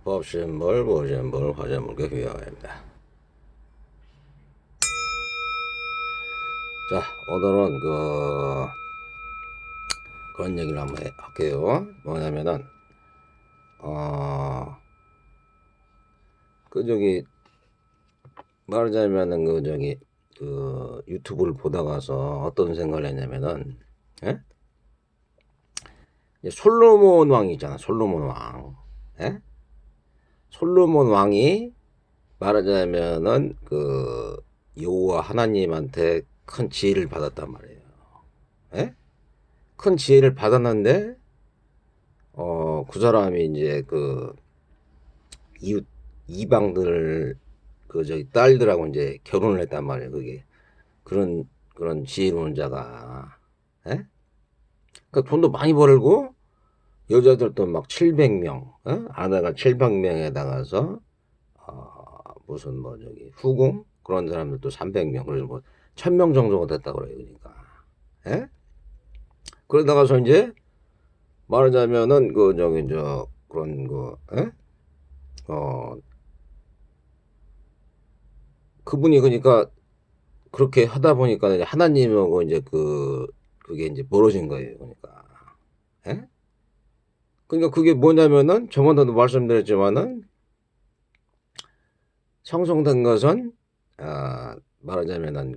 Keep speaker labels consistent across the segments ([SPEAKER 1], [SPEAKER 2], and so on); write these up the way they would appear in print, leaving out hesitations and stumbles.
[SPEAKER 1] 법신물, 보신물, 화재물교 귀화입니다. 자, 오늘은 그런 얘기를 한번 할게요. 뭐냐면은, 말하자면은 유튜브를 보다가서 어떤 생각을 했냐면은, 예? 이제 솔로몬 왕이 있잖아, 솔로몬 왕. 예? 솔로몬 왕이 말하자면은 여호와 하나님한테 큰 지혜를 받았단 말이에요. 예? 큰 지혜를 받았는데 그 사람이 이제 이웃 이방들 딸들하고 이제 결혼을 했단 말이에요. 그게 그런 지혜로운 자가. 예? 그러니까 돈도 많이 벌고 여자들도 막 700명, 아내가 700명에다가서 무슨 후궁 그런 사람들도 300명, 그래서 뭐 1000명 정도가 됐다고 그래요. 그러니까. 예? 그러다가서 이제 말하자면은 예? 그분이 그러니까 그렇게 하다 보니까 이제 하나님하고 이제 그게 이제 멀어진 거예요. 그러니까. 예? 그러니까 그게 뭐냐면은 저번에도 말씀드렸지만은 형성된 것은 말하자면은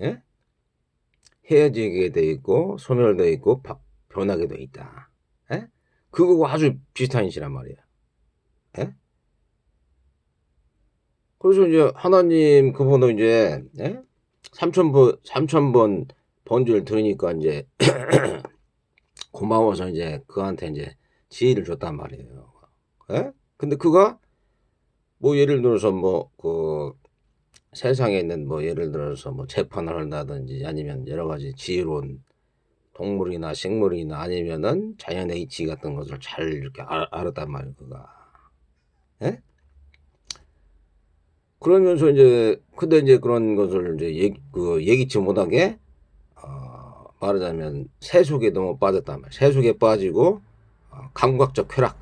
[SPEAKER 1] 예? 헤어지게 돼 있고 소멸돼 있고 변하게 돼 있다. 예? 그거하고 아주 비슷한 이시란 말이에요. 예? 그래서 이제 하나님 그분은 이제 예? 3,000번 번주를 들으니까 이제 고마워서 이제 그한테 이제 지혜를 줬단 말이에요. 예? 근데 그가 뭐 예를 들어서 세상에 있는 예를 들어서 재판을 한다든지 아니면 여러 가지 지혜로운 동물이나 식물이나 아니면은 자연의 이치 같은 것을 잘 이렇게 알았단 말이에요. 그가. 예? 그러면서 이제 근데 이제 그런 것을 이제 예기치 못하게 말하자면 세속에 너무 빠졌단 말이에요. 세속에 빠지고 감각적 쾌락,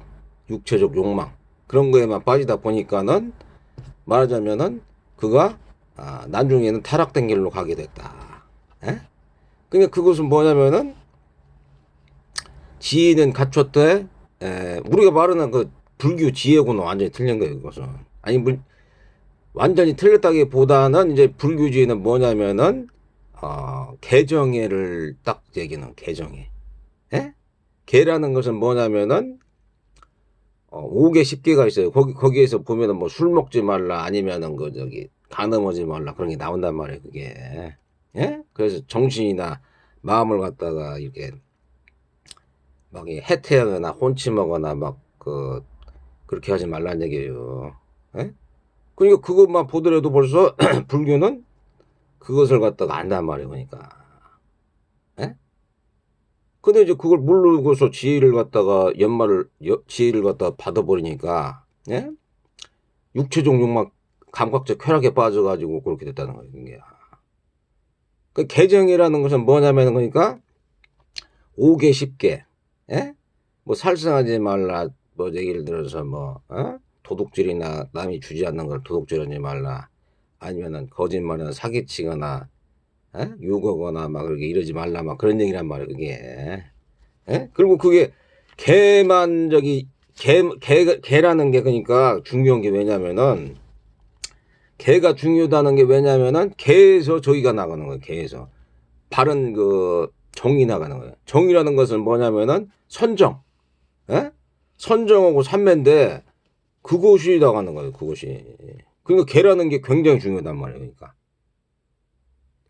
[SPEAKER 1] 육체적 욕망 그런 거에만 빠지다 보니까는 말하자면은 그가 나중에는 타락된 길로 가게 됐다. 예? 그러니까 그것은 뭐냐면은 지혜는 갖췄되 우리가 말하는 불교 지혜고는 완전히 틀린 거예요. 그것은 아니 완전히 틀렸다기보다는 이제 불교 지혜는 뭐냐면은 개정애를 딱 얘기는 개정애. 예? 개라는 것은 뭐냐면은 5개 10개가 있어요. 거기에서 보면은 술 먹지 말라 아니면은 가늠하지 말라 그런 게 나온단 말이에요. 그게. 예? 그래서 정신이나 마음을 갖다가 이렇게 막 해태하거나 혼침하거나 그렇게 하지 말라는 얘기예요. 예? 그러니까 그것만 보더라도 벌써 불교는 그것을 갖다가 안단 말이에요. 그러니까. 예? 근데 이제 그걸 모르고서 지혜를 갖다가 받아버리니까, 예? 육체적 욕망, 감각적 쾌락에 빠져가지고 그렇게 됐다는 거예요. 이게. 그 개정이라는 것은 뭐냐면, 그러니까, 5개, 10개, 예? 살생하지 말라, 예를 들어서 도둑질이나 남이 주지 않는 걸 도둑질하지 말라. 아니면은 거짓말이나 사기치거나, 유거거나 그렇게 이러지 말라, 그런 얘기란 말이에요, 그게. 예? 그리고 그게 개라는 게 그러니까 중요한 게 왜냐면은 개가 중요하다는 게 왜냐면은 개에서 저기가 나가는 거예요. 개에서 바른 정이 나가는 거예요. 정이라는 것은 뭐냐면은 선정, 예? 선정하고 삼매인데 그것이 나가는 거예요. 그것이. 그러니까 개라는 게 굉장히 중요하단 말이에요.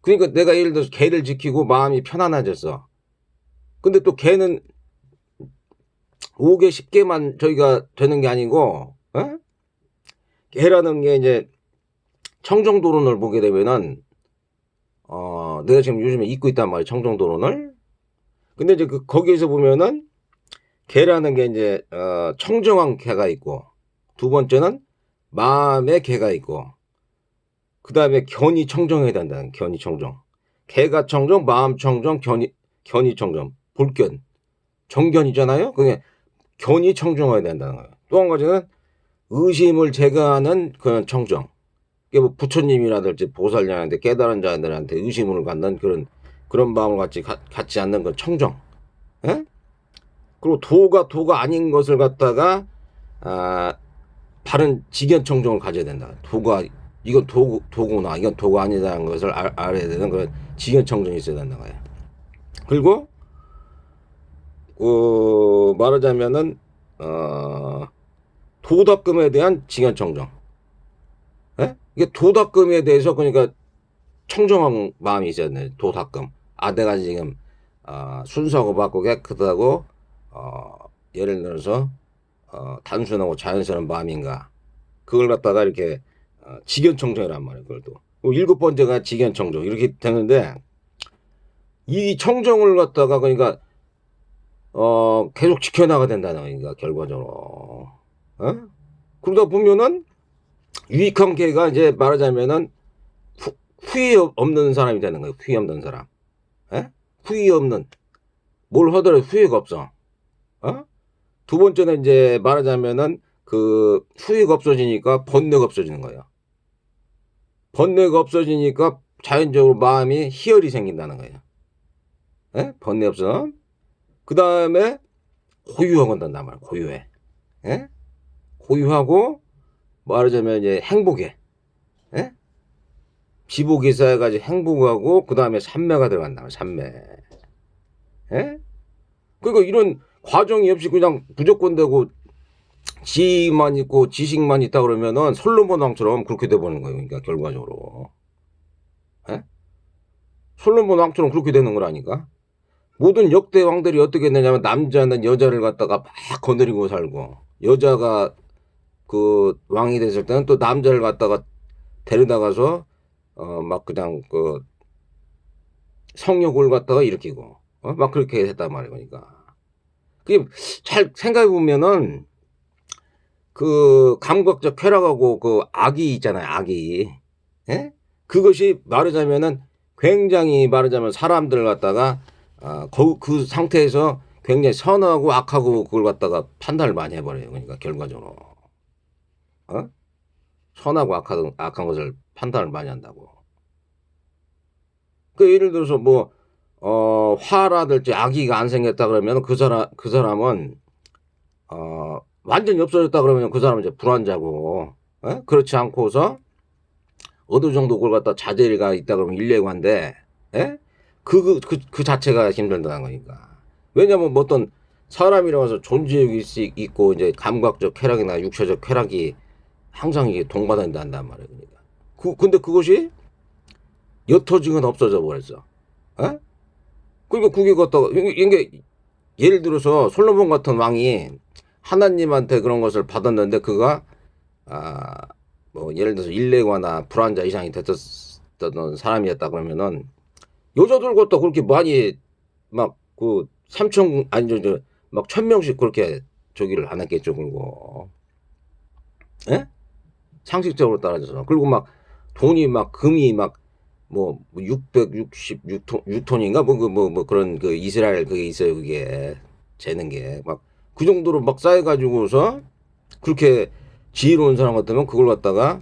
[SPEAKER 1] 그러니까 내가 예를 들어서 개를 지키고 마음이 편안해졌어. 근데 또 개는 5개, 10개만 저희가 되는 게 아니고, 개라는 게 이제 청정도론을 보게 되면은, 내가 지금 요즘에 입고 있단 말이에요. 청정도론을. 근데 이제 거기에서 보면은, 개라는 게 이제, 청정한 개가 있고, 두 번째는 마음의 개가 있고, 그 다음에 견이 청정해야 된다는 견이 청정. 개가 청정, 마음 청정, 견이 청정. 볼견. 정견이잖아요? 그게 견이 청정해야 된다는 거예요. 또 한 가지는 의심을 제거하는 그런 청정. 이게 뭐 부처님이라든지 보살자한테 깨달은 자들한테 의심을 갖는 그런 마음을 갖지 않는 그 청정. 예? 그리고 도가 아닌 것을 갖다가 바른 직견 청정을 가져야 된다. 이건 도구나 이건 도가 아니다는 것을 알아야 되는 그런 직견 청정이 있어야 된다 거예요. 그리고 말하자면은 도덕금에 대한 직견 청정. 예? 이게 도덕금에 대해서 그러니까 청정한 마음이 있어야 돼. 도덕금. 내가 지금 순수하고 밝고 깨끗하고 예를 들어서 단순하고 자연스러운 마음인가. 그걸 갖다가 이렇게 직견청정이란 말이에요. 그걸 또 7번째가 직견청정 이렇게 되는데 이 청정을 갖다가 그러니까 계속 지켜나가야 된다는 거니까 결과적으로. 그러다 보면은 유익한 개가 이제 말하자면은 후회 없는 사람이 되는 거예요. 후회 없는 사람. 후회 없는. 뭘 하더라도 후회가 없어. 두 번째는 이제 말하자면은 그 후회가 없어지니까 번뇌가 없어지는 거예요. 번뇌가 없어지니까 자연적으로 마음이 희열이 생긴다는 거예요. 번뇌 없어. 그 다음에 고유하고 한단 말이야. 고유해. 고유하고 말하자면 이제 행복해. 지복이 쌓여가지고 행복하고 그 다음에 삼매가 들어간다. 삼매. 그러니까 이런 과정이 없이 그냥 무조건 되고 지만 있고 지식만 있다 그러면은 솔로몬 왕처럼 그렇게 돼버리는 거예요. 그러니까 결과적으로. 솔로몬 왕처럼 그렇게 되는 거라니까. 모든 역대 왕들이 어떻게 되냐면 남자는 여자를 갖다가 막 거느리고 살고 여자가 그 왕이 됐을 때는 또 남자를 갖다가 데려다가서 막 그냥 그 성욕을 갖다가 일으키고 막 그렇게 했단 말이에요. 그러니까 그게 잘 생각해 보면은 그 감각적 쾌락하고 그 악이 있잖아요. 악이. 그것이 말하자면은 굉장히 말하자면 사람들을 갖다가 그 상태에서 굉장히 선하고 악하고 그걸 갖다가 판단을 많이 해버려요. 그러니까 결과적으로 선하고 악한 것을 판단을 많이 한다고. 그 예를 들어서 뭐 화라든지 악의가 안 생겼다 그러면 그 사람은 완전히 없어졌다 그러면 그 사람은 이제 불안자고. 그렇지 않고서 어느 정도 그걸 갖다 자제가 있다 그러면 일례관데 그 자체가 힘들다는 거니까. 왜냐면 뭐 어떤 사람이라고 해서 존재욕이 있고 이제 감각적 쾌락이나 육체적 쾌락이 항상 이게 동반된단 말이에요. 그러니까. 근데 그것이 옅어지건 없어져 버렸어. 그러니까 그게 갖다가 이게 예를 들어서 솔로몬 같은 왕이 하나님한테 그런 것을 받았는데 그가 뭐 예를 들어서 일레과나 불안자 이상이 됐던 사람이었다 그러면은 여자들 것도 그렇게 많이 막 그 3천 아니 막 1,000명씩 그렇게 저기를 안 했겠죠. 그리고 상식적으로 따라져서 그리고 막 돈이 막 금이 막 뭐 666톤인가 뭐 그런 그 이스라엘 그게 있어요. 그게 재는 게 막 그 정도로 막 쌓여가지고서 그렇게 지혜로운 사람 같으면 그걸 갖다가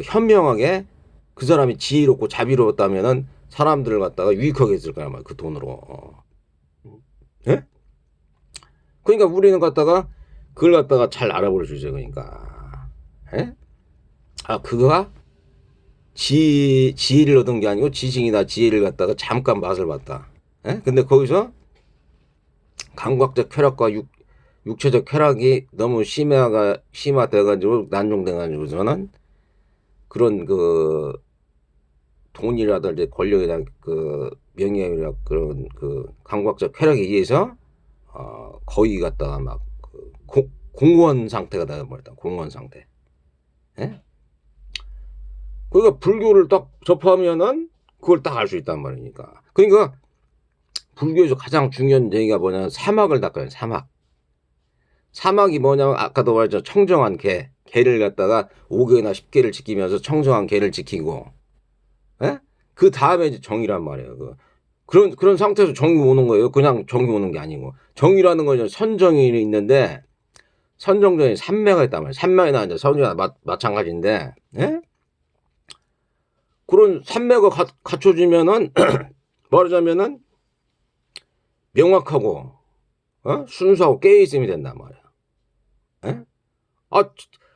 [SPEAKER 1] 현명하게 그 사람이 지혜롭고 자비로웠다면은 사람들을 갖다가 유익하게 했을 거란 말이야. 그 돈으로. 그러니까 우리는 갖다가 그걸 갖다가 잘 알아볼 수 있어요. 그러니까. 그거가 지혜를 얻은 게 아니고 지식이나 지혜를 갖다가 잠깐 맛을 봤다. 근데 거기서 감각적 쾌락과 육체적 쾌락이 너무 심화돼가지고 난종돼가지고서는 그런 그 돈이라든지 권력이나 그 명예나 그런 그 감각적 쾌락에 의해서 거의 갖다가 막 그 공무원 상태가 되어버렸다. 공무원 상태. 그러니까 불교를 딱 접하면은 그걸 딱 알 수 있단 말이니까. 그러니까 불교에서 가장 중요한 얘기가 뭐냐면 사막을 닦아요. 사막이 뭐냐면 아까도 말했죠. 청정한 개를 갖다가 5개나 10개를 지키면서 청정한 개를 지키고 그 다음에 이제 정의란 말이에요. 그런 상태에서 정이 오는 거예요. 그냥 정이 오는 게 아니고 정의라는 건 선정이 있는데 선정전이 3명이 있단 말이야. 3명이나 이제 선정이나 마찬가지인데, 예? 그런 3명가 갖춰지면은, 말하자면은, 명확하고, 순수하고 깨어있음이 된단 말이야. 예? 아,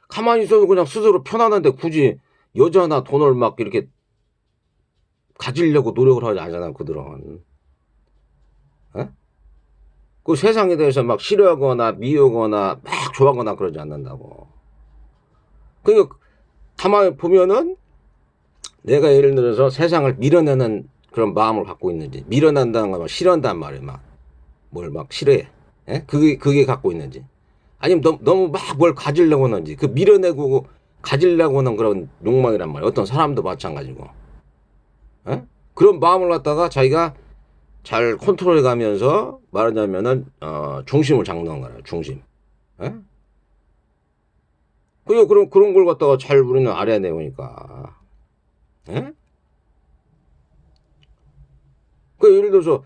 [SPEAKER 1] 가만히 있어도 그냥 스스로 편안한데 굳이 여자나 돈을 막 이렇게 가지려고 노력을 하지 않잖아, 그들은. 예? 그 세상에 대해서 막 싫어하거나 미워하거나 막 좋아하거나 그러지 않는다고. 그러니까 가만히 보면은 내가 예를 들어서 세상을 밀어내는 그런 마음을 갖고 있는지, 밀어낸다는 거 막 싫어한단 말이에요. 막 뭘 막 싫어해. 예? 그게 갖고 있는지. 아니면 너무 막 뭘 가지려고 하는지. 그 밀어내고 가지려고 하는 그런 욕망이란 말이에요. 어떤 사람도 마찬가지고. 예? 그런 마음을 갖다가 자기가 잘 컨트롤해 가면서 말하자면은 중심을 잡는 거예요. 중심. 예? 그리고 그런 걸 갖다가 잘 우리는 알아야 되니까. 예? 그 예를 들어서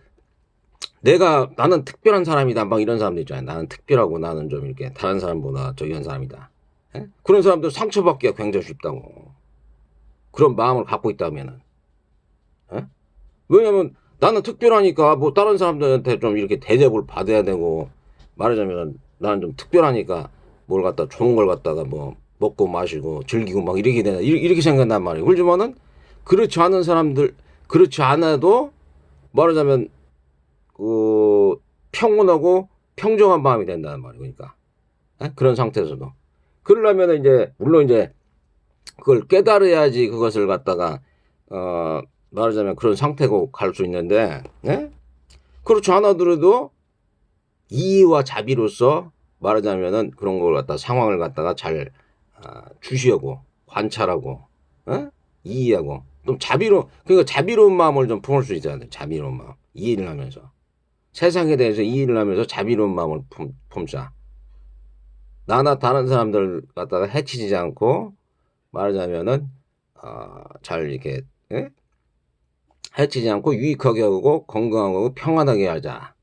[SPEAKER 1] 나는 특별한 사람이다 막 이런 사람들 있잖아요. 나는 특별하고 나는 좀 이렇게 다른 사람보다 저기 한 사람이다. 예? 그런 사람들 상처받기가 굉장히 쉽다고. 그런 마음을 갖고 있다면은. 예? 왜냐면 나는 특별하니까 뭐 다른 사람들한테 좀 이렇게 대접을 받아야 되고, 말하자면 나는 좀 특별하니까 뭘 갖다 좋은 걸 갖다가 뭐 먹고 마시고 즐기고 막 이렇게 되나 이렇게 생각한단 말이에요. 그렇지만은 그렇지 않은 사람들, 그렇지 않아도 말하자면 그 평온하고 평정한 마음이 된다는 말이에요. 그러니까 그런 상태에서도 그러려면 이제 물론 이제 그걸 깨달아야지 그것을 갖다가 말하자면 그런 상태고 갈 수 있는데, 네? 그렇지 않아더라도 이해와 자비로서 말하자면은 그런 걸 갖다 상황을 갖다가 잘 주시하고 관찰하고, 이해하고 좀 그러니까 자비로운 마음을 좀 품을 수 있어야 돼. 자비로운 마음, 이해를 하면서 세상에 대해서 이해를 하면서 자비로운 마음을 품자. 나나 다른 사람들 갖다가 해치지 않고 말하자면은 잘 이렇게 해치지 않고 유익하게 하고 건강하고 평안하게 하자.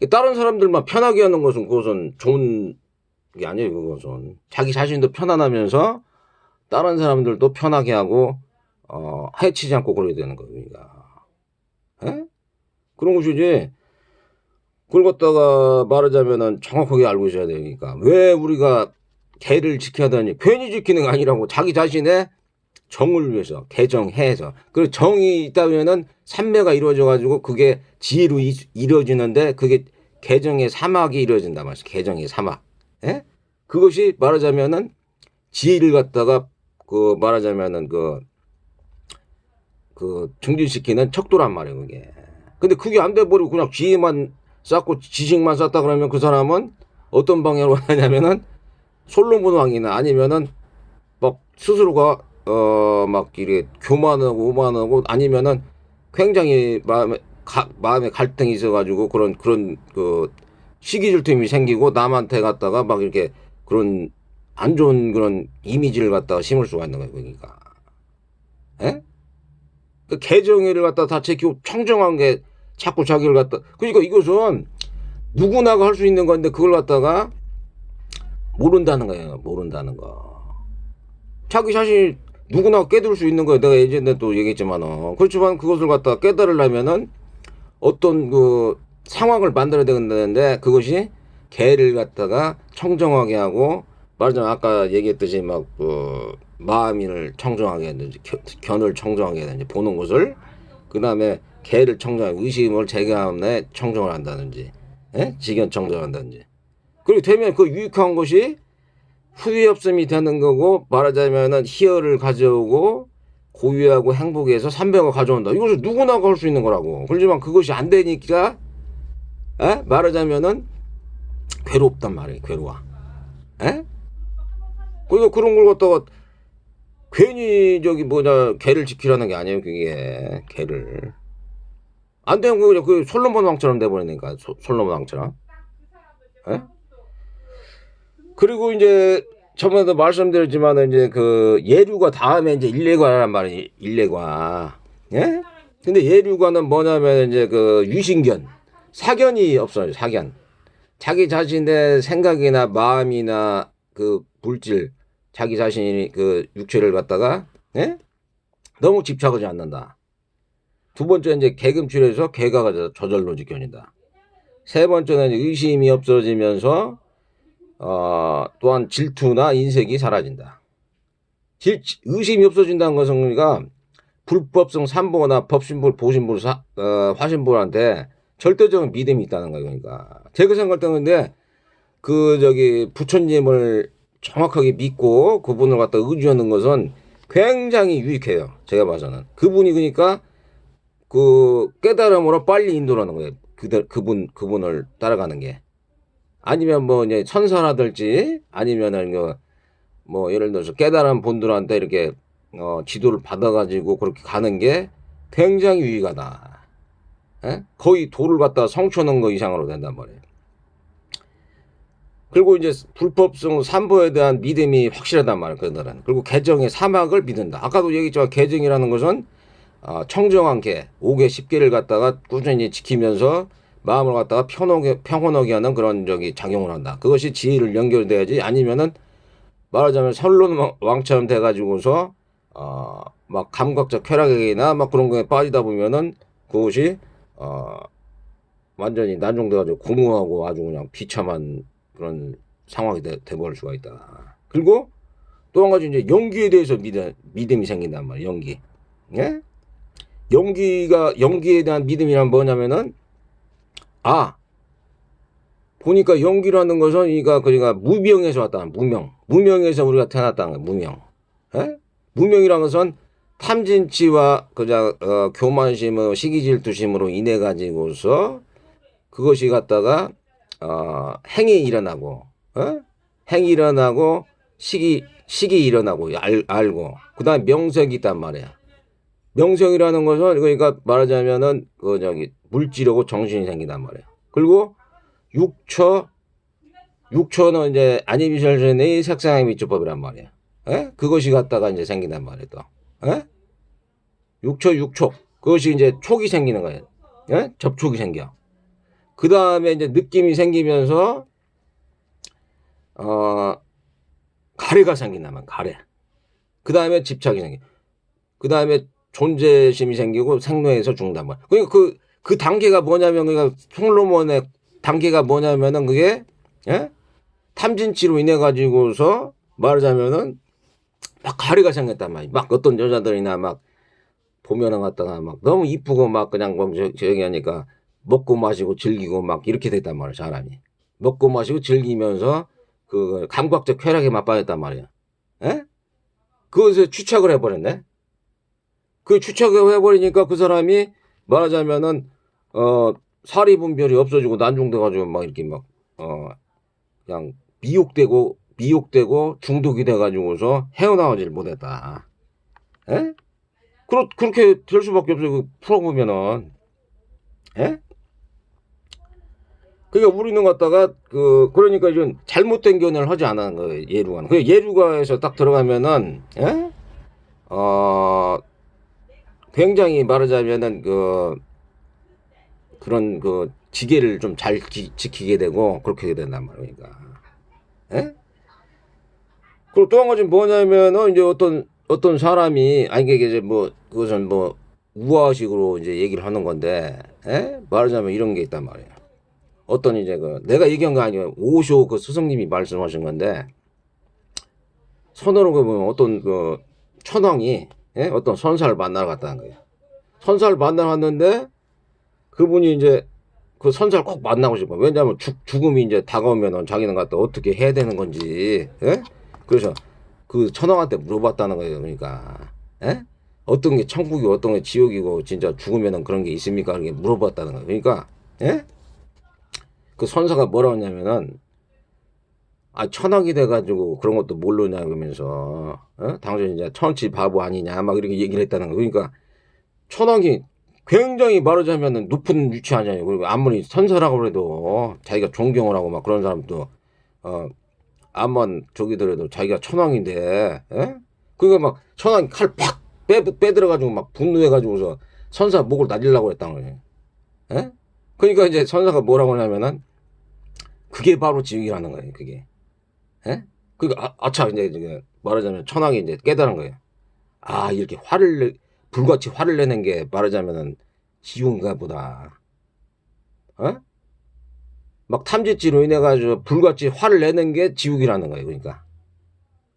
[SPEAKER 1] 다른 사람들만 편하게 하는 것은 그것은 좋은 게 아니에요. 그것은 자기 자신도 편안하면서 다른 사람들도 편하게 하고 해치지 않고 그래야 되는 거예요. 그러니까 그런 것이지. 그걸 갖다가 말하자면은 정확하게 알고 있어야 되니까. 왜 우리가 개를 지켜야 되니? 괜히 지키는 게 아니라고. 자기 자신의 정을 위해서, 개정해서. 그리고 정이 있다면은 삼매가 이루어져가지고 그게 지혜로 이루어지는데 그게 개정의 사막이 이루어진단 말이죠. 개정의 사막. 예? 그것이 말하자면은 지혜를 갖다가 그 말하자면은 그 증진시키는 척도란 말이에요. 그게. 근데 그게 안 돼버리고 그냥 지혜만 쌓고 지식만 쌓다 그러면 그 사람은 어떤 방향으로 가냐면은 솔로몬 왕이나 아니면은 막 스스로가 막 이렇게 교만하고 오만하고 아니면은 굉장히 마음에 갈등이 있어가지고 그런 그 시기질투심이 생기고 남한테 갖다가 막 이렇게 그런 안 좋은 그런 이미지를 갖다가 심을 수가 있는 거예요. 그러니까. 예? 그 개정의를 갖다 다 지키고 청정한 게 자꾸 자기를 갖다. 그러니까 이것은 누구나가 할 수 있는 건데 그걸 갖다가 모른다는 거예요. 모른다는 거. 자기 자신이 누구나 깨달을 수 있는 거예요. 내가 예전에 또 얘기했지만은. 그렇지만 그것을 갖다가 깨달으려면은 어떤 그 상황을 만들어야 되는데 그것이 개를 갖다가 청정하게 하고 말하자면 아까 얘기했듯이 막 그 마음을 청정하게 하든지 견을 청정하게 하든지 보는 것을 그 다음에 개를 청정하게 의심을 제거함에 청정을 한다든지 지견 청정을 한다든지 그리고 되면 그 유익한 것이 후회 없음이 되는 거고 말하자면은 희열을 가져오고 고유하고 행복해서 삼배가 가져온다. 이것을 누구나 할 수 있는 거라고. 그렇지만 그것이 안 되니까 말하자면은 괴롭단 말이에요. 괴로워. 그러니까 그런 걸 갖다가 괜히 개를 지키라는 게 아니에요. 그게 개를 안 되면 그냥 그 솔로몬 왕처럼 돼버리니까 솔로몬 왕처럼. 그리고 이제 저번에도 말씀드렸지만 이제 그 예류가 다음에 이제 일례과란 말이에요. 일례과. 예? 근데 예류과는 뭐냐면 이제 그 유신견, 사견이 없어요. 사견. 자기 자신의 생각이나 마음이나 그 물질, 자기 자신이 그 육체를 갖다가 예? 너무 집착하지 않는다. 두 번째 이제 개금출에서 개가 저절로 지켜진다. 세 번째는 의심이 없어지면서 또한 질투나 인색이 사라진다. 의심이 없어진다는 것은 그러니까 불법성 산보나 법신불, 보신불, 화신불한테 절대적인 믿음이 있다는 거예요. 그러니까 제가 생각할 때는 근데 부처님을 정확하게 믿고 그분을 갖다 의지하는 것은 굉장히 유익해요. 제가 봐서는 그분이 그러니까 그 깨달음으로 빨리 인도하는 거예요. 그분을 따라가는 게 아니면 뭐 이제 천사라든지 아니면은 뭐 예를 들어서 깨달은 분들한테 이렇게 지도를 받아가지고 그렇게 가는 게 굉장히 유익하다. 에? 거의 돌을 갖다 성쳐놓은 거 이상으로 된단 말이에요. 그리고 이제 불법성 산보에 대한 믿음이 확실하단 말이에요. 그들은. 그리고 개정의 사막을 믿는다. 아까도 얘기했지만 개정이라는 것은 청정한 개, 5개, 10개를 갖다가 꾸준히 지키면서 마음을 갖다가 평온하게 하는 그런 작용을 한다. 그것이 지혜를 연결돼야지 아니면은 말하자면 선론 왕처럼 돼가지고서 막 감각적 쾌락이나 막 그런 거에 빠지다 보면은 그것이 완전히 난종돼가지고 공허하고 아주 그냥 비참한 그런 상황이 돼버릴 수가 있다. 그리고 또 한 가지 이제 연기에 대해서 믿음이 생긴단 말이에요. 연기. 예? 연기에 대한 믿음이란 뭐냐면은 보니까 연기라는 것은 그러니까 무명에서 왔다. 무명에서 우리가 태어났다는 거야. 무명. 예? 무명이라는 것은 탐진치와 교만심, 시기질투심으로 인해 가지고서 그것이 갖다가 행이 일어나고, 행이 일어나고 식이 일어나고 알고 그다음에 명색이 있단 말이야. 명색이라는 것은 그러니까 말하자면은 물질하고 정신이 생긴단 말이야. 그리고 육초는 이제 아니비설전의 색상의 미주법이란 말이야. 그것이 갖다가 이제 생긴단 말이야 또. 육초 그것이 이제 촉이 생기는 거예요. 접촉이 생겨. 그 다음에 이제 느낌이 생기면서 가래가 생긴다면 가래. 그 다음에 집착이 생겨. 그 다음에 존재심이 생기고 생로에서 죽는단 말이야. 그러니까 그 단계가 뭐냐면 그러니까 솔로몬의 단계가 뭐냐면은 그게 탐진치로 인해 가지고서 말하자면은 막 가래가 생겼단 말이야. 막 어떤 여자들이나 막 보면은 갖다가 막 너무 이쁘고 막 그냥 저기 하니까 먹고 마시고 즐기고 막 이렇게 됐단 말이야. 사람이 먹고 마시고 즐기면서 그 감각적 쾌락에 맛빠졌단 말이야. 그것에 추착을 해버렸네. 그 추착을 해버리니까 그 사람이 말하자면은 사리분별이 없어지고 난중돼가지고 막 이렇게 막 그냥 미혹되고 중독이 돼가지고서 헤어나오지를 못했다. 그렇게 될 수밖에 없어요. 풀어보면은. 그러니까 우리는 갖다가 그러니까 이런 잘못된 견해를 하지 않은 거예요. 예루가는. 그 예루가에서 딱 들어가면은 굉장히 말하자면은 그런 지계를 좀 잘 지키게 되고 그렇게 된단 말이니까. 그리고 또 한 가지 뭐냐면은 이제 어떤 사람이 이게 이제 그것은 우화식으로 이제 얘기를 하는 건데 말하자면 이런 게 있단 말이에요. 어떤 이제 내가 얘기한 거 아니에요. 오쇼 스승님이 말씀하신 건데 선어로 보면 어떤 천왕이 어떤 선사를 만나러 갔다는 거예요. 선사를 만나러 갔는데 그분이 이제 그 선사를 꼭 만나고 싶어. 왜냐하면 죽음이 이제 다가오면은 자기는 갖다 어떻게 해야 되는 건지. 그래서 그 천왕한테 물어봤다는 거예요. 그러니까 어떤 게 천국이고 어떤 게 지옥이고 진짜 죽으면은 그런 게 있습니까? 이렇게 물어봤다는 거예요. 그러니까 그 선사가 뭐라고 했냐면은 천왕이 돼가지고 그런 것도 모르냐 그러면서 당신 이제 천치 바보 아니냐 막 이렇게 얘기를 했다는 거예요. 그러니까 천왕이 굉장히 말하자면은 높은 위치 아니에요. 그리고 아무리 선사라고 해도 자기가 존경을 하고 막 그런 사람도 암만 저기더라도 자기가 천왕인데 그러니까 막 천왕이 칼 팍 빼들어가지고 막 분노해가지고서 선사 목을 날리려고 했다는 거예요. 그러니까 이제 선사가 뭐라고 하냐면은 그게 바로 지옥이라는 거예요. 그게. 예? 그러니까 아차 이제 말하자면 천황이 이제 깨달은 거예요. 아 이렇게 불같이 화를 내는 게 말하자면은 지옥인가 보다. 어? 막 탐지치로 인해 가지고 불같이 화를 내는 게 지옥이라는 거예요. 그러니까.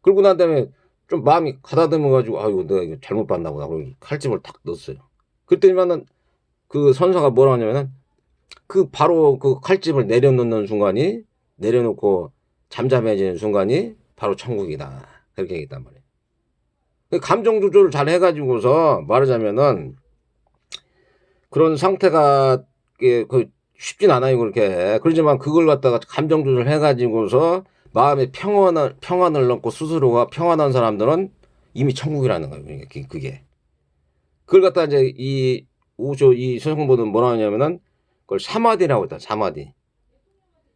[SPEAKER 1] 그러고 난 다음에 좀 마음이 가다듬어 가지고 아이고 내가 이거 잘못 봤나 보다. 그러고 칼집을 탁 넣었어요. 그랬더니만은 그 선사가 뭐라 하냐면은 그 바로 그 칼집을 내려놓는 순간이 내려놓고 잠잠해지는 순간이 바로 천국이다. 그렇게 얘기했단 말이에요. 감정 조절을 잘 해가지고서 말하자면은 그런 상태가 그 쉽진 않아요. 그렇게. 그러지만 그걸 갖다가 감정 조절 해가지고서 마음에 평안을 넣고 스스로가 평안한 사람들은 이미 천국이라는 거예요. 그러니까 그게. 그걸 갖다 이제 이 서성보는 뭐라 하냐면은 그걸 사마디라고 했다. 사마디.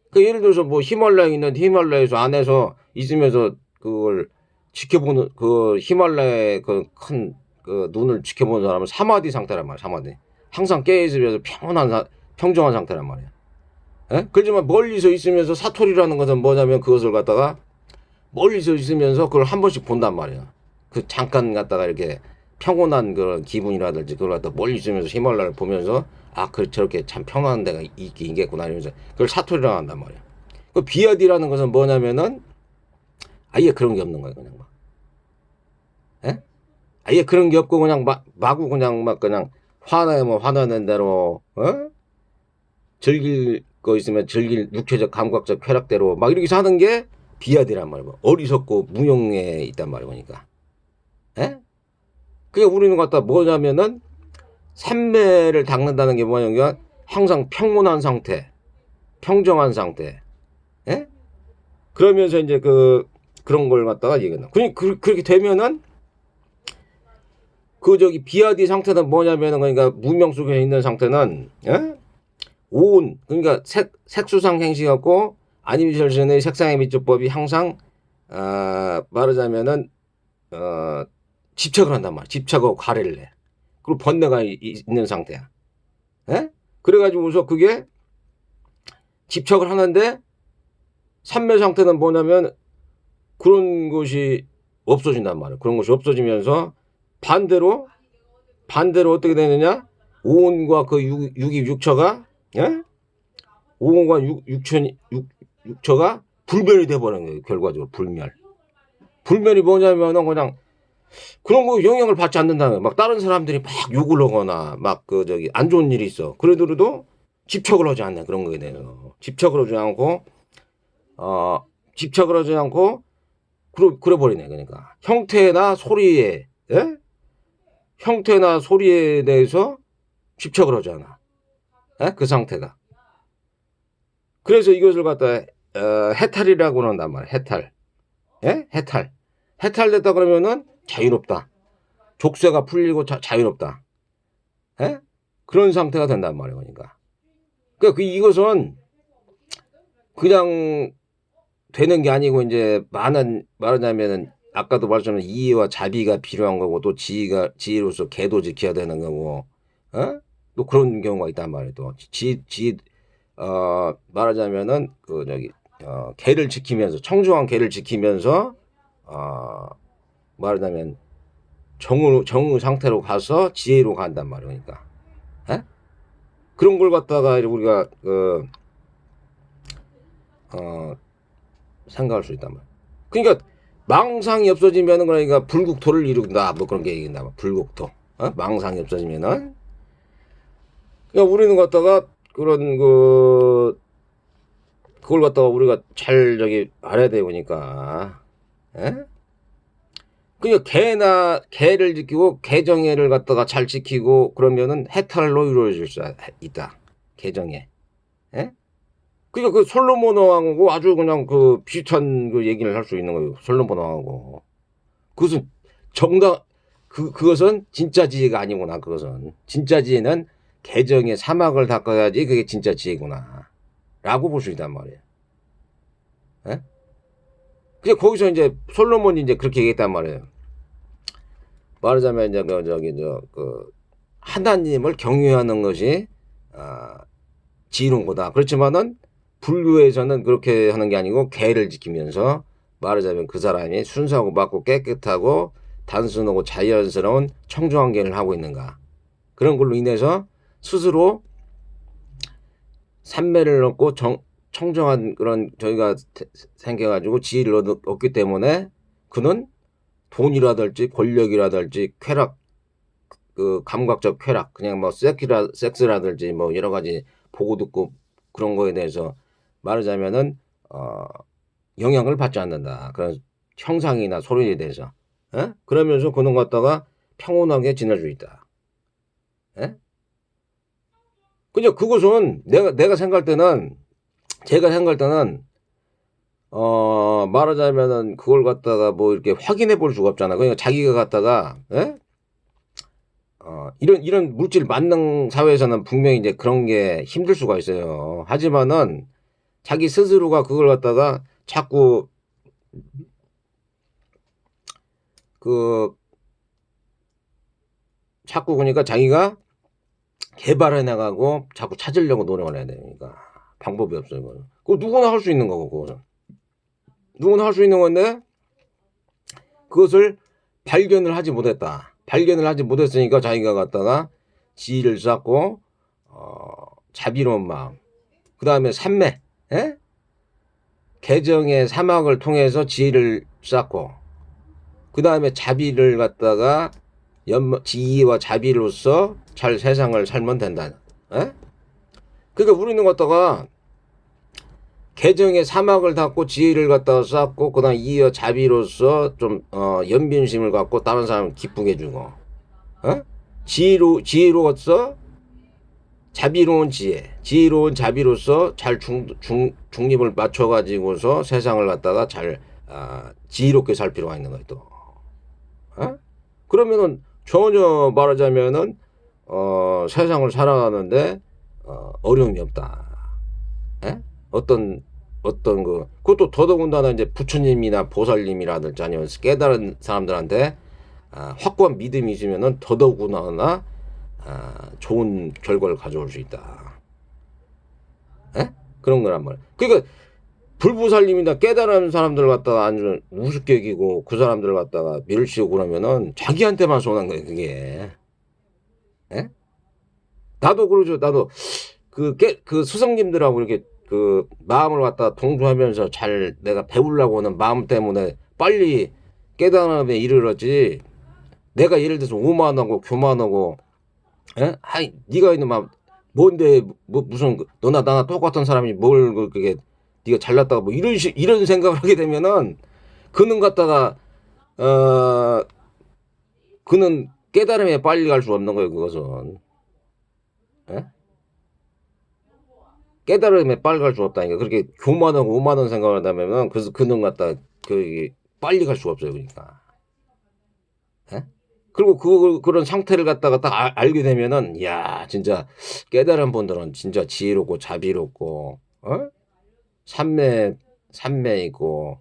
[SPEAKER 1] 그 예를 들어서 뭐 히말라야에 있는 히말라야에서 안에서 있으면서 그걸 지켜보는 그 히말라야의 그 큰 그 눈을 지켜보는 사람은 사마디 상태란 말이야. 사마디. 항상 깨어있으면서 평정한 상태란 말이야. 예? 그렇지만 멀리서 있으면서 사토리라는 것은 뭐냐면 그것을 갖다가 멀리서 있으면서 그걸 한 번씩 본단 말이야. 그 잠깐 갖다가 이렇게 평온한 그런 기분이라든지 그걸 갖다 멀리 있으면서 히말라야를 보면서 저렇게 참 평안한 데가 있겠구나 이러면서 그걸 사토리라고 한단 말이야. 그 비아디라는 것은 뭐냐면은 아예 그런 게 없는 거야. 그냥 막. 예? 아예 그런 게 없고 그냥 마구 그냥 그냥 화나면 화나는 대로 즐길 거 있으면 즐길 육체적 감각적 쾌락대로 막 이렇게 사는 게 비아디란 말이야. 어리석고 무용에 있단 말이야. 그러니까. 예? 그게 우리는 갖다 뭐냐면은 삼매를 닦는다는 게 뭐냐면 항상 평온한 상태, 평정한 상태. 예? 그러면서 이제 그런 걸 갖다가 얘기한다. 그렇게 되면은 비아디 상태는 뭐냐면은 그러니까 무명 속에 있는 상태는 그러니까 색수상 행시 갖고 아니미절전의 색상의 미조법이 항상 말하자면은 집착을 한단 말이야. 집착하고 가래를 내. 그리고 번뇌가 있는 상태야. 예? 그래가지고서 그게 집착을 하는데 삼매 상태는 뭐냐면 그런 것이 없어진단 말이야. 그런 것이 없어지면서 반대로 어떻게 되느냐? 오온과 그 육처가 예? 오온과 육처가 불멸이 돼버리는 거예요. 결과적으로 불멸. 불멸이 뭐냐면은 그냥 그런 거 영향을 받지 않는다는 거예요. 막 다른 사람들이 막 욕을 하거나 막 안 좋은 일이 있어. 그래도 집착을 하지 않네. 그런 거에 대해서. 집착을 하지 않고 그래 버리네. 그러니까 형태나 소리에 예? 형태나 소리에 대해서 집착을 하지 않아. 예? 그 상태가. 그래서 이것을 갖다 해탈이라고 한단 말이야. 해탈. 예? 해탈됐다 그러면은 자유롭다. 족쇄가 풀리고 자유롭다. 예? 그런 상태가 된단 말이에요. 그러니까 이것은 그냥 되는 게 아니고 이제 말하자면은 아까도 말했지만 이해와 자비가 필요한 거고 또 지혜로서 계도 지켜야 되는 거고 또 그런 경우가 있단 말이에요. 또 말하자면은 계를 지키면서 청중한 계를 지키면서 말하자면 정의 상태로 가서 지혜로 간단 말이에요. 그러니까 그런 걸 갖다가 우리가 생각할 수 있단 말이에요. 그러니까 망상이 없어지면은 그러니까 불국토를 이룬다 뭐 그런 게 얘기한다. 불국토. 망상이 없어지면은 그러니까 우리는 갖다가 그런 그걸 갖다가 우리가 잘 알아야 되니까. 그러니까 개를 지키고 개정예를 갖다가 잘 지키고 그러면은 해탈로 이루어질 수 있다. 개정예. 그러니까 그 솔로몬 왕하고 아주 그냥 비슷한 얘기를 할 수 있는 거예요. 솔로몬 왕하고. 그것은 그것은 진짜 지혜가 아니구나. 그것은 진짜 지혜는 개정의 사막을 닦아야지 그게 진짜 지혜구나. 라고 볼 수 있단 말이에요. 그래서 거기서 이제 솔로몬이 이제 그렇게 얘기했단 말이에요. 말하자면 이제 하나님을 경외하는 것이 지혜로운 거다. 그렇지만은 불교에서는 그렇게 하는 게 아니고 계를 지키면서 말하자면 그 사람이 순수하고 맑고 깨끗하고 단순하고 자연스러운 청정한 계를 하고 있는가. 그런 걸로 인해서 스스로 삼매를 얻고 청정한 그런 저희가 생겨가지고 지혜를 얻기 때문에 그는 돈이라든지 권력이라든지 쾌락, 그 감각적 쾌락, 그냥 뭐 섹스라든지 뭐 여러 가지 보고 듣고 그런 거에 대해서 말하자면은 영향을 받지 않는다. 그런 형상이나 소리에 대해서. 에? 그러면서 그는 갖다가 평온하게 지낼 수 있다. 에? 그냥 그것은 내가 생각할 때는 제가 생각할 때는 말하자면은 그걸 갖다가 뭐 이렇게 확인해 볼 수가 없잖아. 그러니까 자기가 갖다가 에? 이런 물질 만능 사회에서는 분명히 이제 그런 게 힘들 수가 있어요. 하지만은 자기 스스로가 그걸 갖다가 자꾸 그러니까 자기가 개발해 나가고 자꾸 찾으려고 노력을 해야 되니까 방법이 없어요. 그거는. 그거 누구나 할 수 있는 거고 그거는. 누구나 할 수 있는 건데 그것을 발견을 하지 못했다. 발견을 하지 못했으니까 자기가 갖다가 지혜를 쌓고 자비로운 마음, 그 다음에 삼매, 에? 개정의 사막을 통해서 지혜를 쌓고 그 다음에 자비를 갖다가 지혜와 자비로서 잘 세상을 살면 된다. 에? 그러니까 우리는 갖다가 개정의 사막을 닫고 지혜를 갖다가 쌓고 그다음 이어 자비로서 좀 연민심을 갖고 다른 사람을 기쁘게 해주고 지혜로워서 자비로운 지혜로운 자비로서 잘 중립을 맞춰가지고서 세상을 갖다가 잘 지혜롭게 살 필요가 있는 거예요 또. 그러면은 전혀 말하자면은 세상을 살아가는데 어려움이 없다. 그것도 더더군다나 이제 부처님이나 보살님이라든지 아니면 깨달은 사람들한테 확고한 믿음이 있으면은 더더군다나 좋은 결과를 가져올 수 있다. 그런 거란 말이야. 그러니까 불보살님이나 깨달은 사람들 갖다가 아주 우습게 여기고 그 사람들 갖다가 멸시하고 그러면은 자기한테만 손한 거예요, 그게. 나도 그러죠. 나도 그 스승님들하고 이렇게 그 마음을 갖다 동조하면서 잘 내가 배우려고 하는 마음 때문에 빨리 깨달음에 이르렀지. 내가 예를 들어서 오만하고 교만하고, 아이 네가 있는 마음 뭔데 뭐 무슨 너나 나나 똑같은 사람이 뭘 그게 네가 잘났다가 뭐 이런 생각을 하게 되면은 그는 갖다가 그는 깨달음에 빨리 갈 수 없는 거예요. 그것은. 깨달음에 빨리 갈 수 없다니까. 그렇게 교만하고 오만한 생각을 한다면은 그래서 그는 갖다 빨리 갈 수가 없어요. 그러니까. 그리고 그런 상태를 갖다가 딱 알게 되면은 야 진짜 깨달은 분들은 진짜 지혜롭고 자비롭고 삼매이고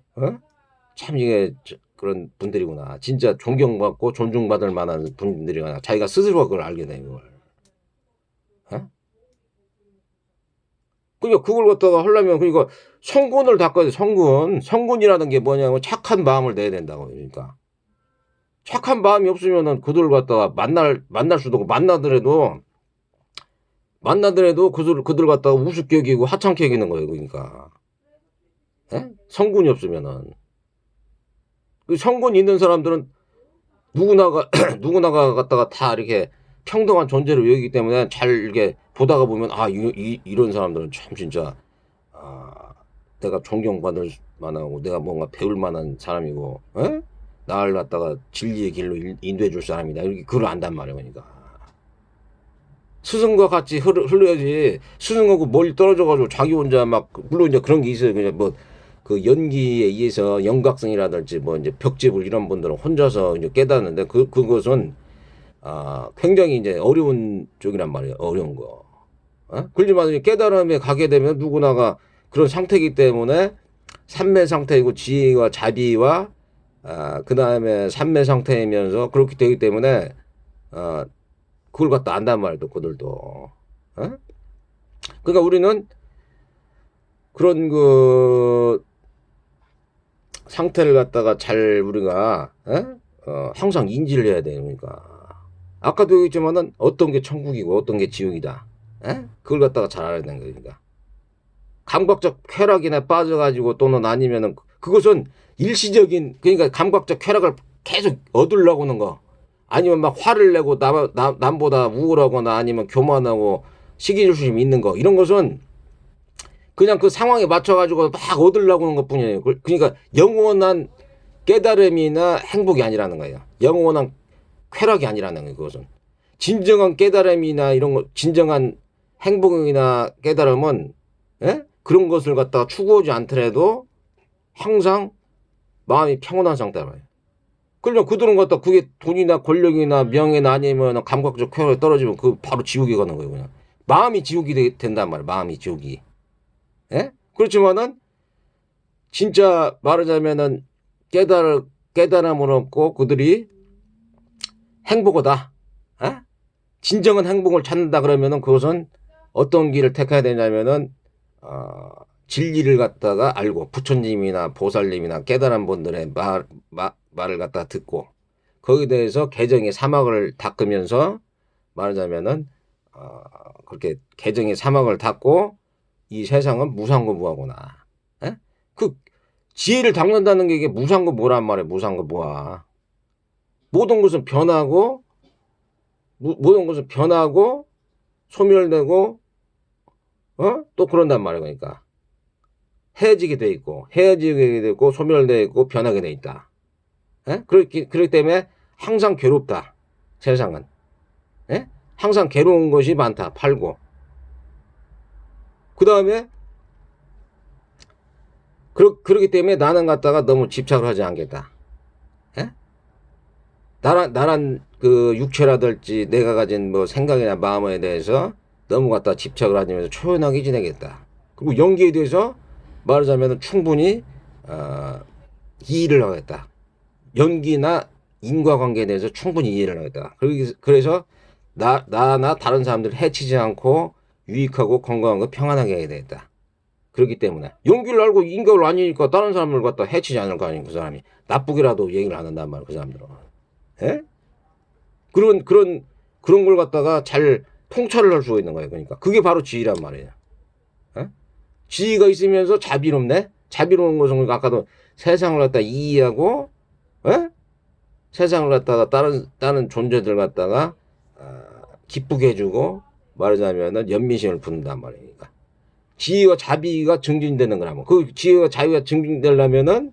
[SPEAKER 1] 참 이게 그런 분들이구나. 진짜 존경받고 존중받을 만한 분들이구나. 자기가 스스로가 그걸 알게 되는 걸. 그러니까 그걸 갖다가 하려면 그러니까 성군을 닦아야 돼. 성군이라는 게 뭐냐면 착한 마음을 내야 된다고. 그러니까 착한 마음이 없으면은 그들 갖다가 만날 수도 없고 만나더라도 그들 갖다가 우습게 여기고 하찮게 여기는 거예요. 그러니까 성군이 없으면은 그 성군이 있는 사람들은 누구나가 갖다가 다 이렇게 평등한 존재로 여기기 때문에 잘 이렇게 보다가 보면 이런 사람들은 참 진짜 내가 존경받을 만하고 내가 뭔가 배울 만한 사람이고 나를 갖다가 진리의 길로 인도해 줄 사람이다. 이렇게 그걸 안단 말이야. 그러니까 스승과 같이 흘러야지. 스승하고 멀리 떨어져가지고 자기 혼자 막 물론 이제 그런 게 있어요. 그냥 뭐 그 연기에 의해서 영각성이라든지 뭐 이제 벽제불 이런 분들은 혼자서 이제 깨닫는데 그것은 굉장히 이제 어려운 쪽이란 말이에요. 어려운 거. 그렇지만 깨달음에 가게 되면 누구나가 그런 상태이기 때문에 삼매 상태이고 지혜와 자비와 그 다음에 삼매 상태이면서 그렇게 되기 때문에 그걸 갖다 안단 말이에요. 그들도. 그러니까 우리는 그런 그 상태를 갖다가 잘 우리가 항상 인지를 해야 되니까. 아까도 얘기했지만은 어떤 게 천국이고 어떤 게 지옥이다. 그걸 갖다가 잘 알아야 되는 거니까. 감각적 쾌락이나 빠져가지고 또는 아니면은 그것은 일시적인, 그러니까 감각적 쾌락을 계속 얻으려고 하는 거. 아니면 막 화를 내고 남보다 우울하거나 아니면 교만하고 시기질투심 있는 거. 이런 것은 그냥 그 상황에 맞춰가지고 막 얻으려고 하는 것 뿐이에요. 그러니까 영원한 깨달음이나 행복이 아니라는 거예요. 영원한 쾌락이 아니라는 거예요. 그것은. 진정한 깨달음이나 이런 거, 진정한 행복이나 깨달음은 그런 것을 갖다가 추구하지 않더라도 항상 마음이 평온한 상태라 말이에요. 그러면 그들은 갖다 그게 돈이나 권력이나 명예나 아니면 감각적 쾌락이 떨어지면 그 바로 지옥에 가는 거예요. 그냥 마음이 지옥이 된단 말이에요. 마음이 지옥이. 그렇지만은 진짜 말하자면은 깨달음을 얻고 그들이 행복하다. 진정한 행복을 찾는다 그러면은 그것은 어떤 길을 택해야 되냐면은 진리를 갖다가 알고 부처님이나 보살님이나 깨달은 분들의 말을 갖다가 듣고 거기에 대해서 개정의 사막을 닦으면서 말하자면은 그렇게 개정의 사막을 닦고 이 세상은 무상고무하구나. 그 지혜를 닦는다는 게 이게 무상고무란 말이에요. 무상고무하. 모든 것은 변하고 모든 것은 변하고 소멸되고 또 그런단 말이에요. 그러니까 헤어지게 돼 있고 헤어지게 되고 소멸되어 있고 변하게 돼 있다. 그렇기 때문에 항상 괴롭다. 세상은. 항상 괴로운 것이 많다. 팔고. 그 다음에 그렇기 때문에 나는 갖다가 너무 집착을 하지 않겠다. 나란 그 육체라든지 내가 가진 뭐 생각이나 마음에 대해서 너무 갖다 집착을 하면서 초연하게 지내겠다. 그리고 연기에 대해서 말하자면 충분히 이해를 하겠다. 연기나 인과관계에 대해서 충분히 이해를 하겠다. 그래서 나나 다른 사람들을 해치지 않고 유익하고 건강하고 평안하게 해야 되겠다. 그렇기 때문에 연기를 알고 인격을 아니니까 다른 사람을 갖다 해치지 않을 거 아니에요. 그 사람이 나쁘게라도 얘기를 안 한단 말이에요. 그 사람들은. 그런 걸 갖다가 잘 통찰을 할 수가 있는 거예요. 그러니까 그게 바로 지혜란 말이에요. 지혜가 있으면서 자비롭네. 자비로운 것은 그러니까 아까도 세상을 갖다 이해하고 세상을 갖다가 다른 존재들 갖다가 기쁘게 해주고 말하자면은 연민심을 품는단 말이니까. 지혜와 자비가 증진되는 거라면 그 지혜와 자비가 증진되려면은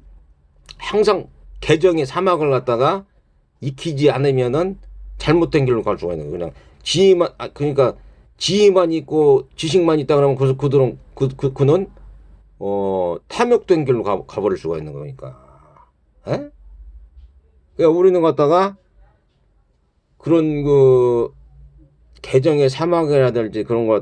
[SPEAKER 1] 항상 개정의 사막을 갖다가 익히지 않으면은 잘못된 길로 갈 수가 있는 거예요. 그냥 지혜만 그러니까 지혜만 있고 지식만 있다 그러면 그는 탐욕된 길로 가버릴 수가 있는 거니까. 그러니까 우리는 갖다가 그런 그 개정의 사막이라든지 그런 거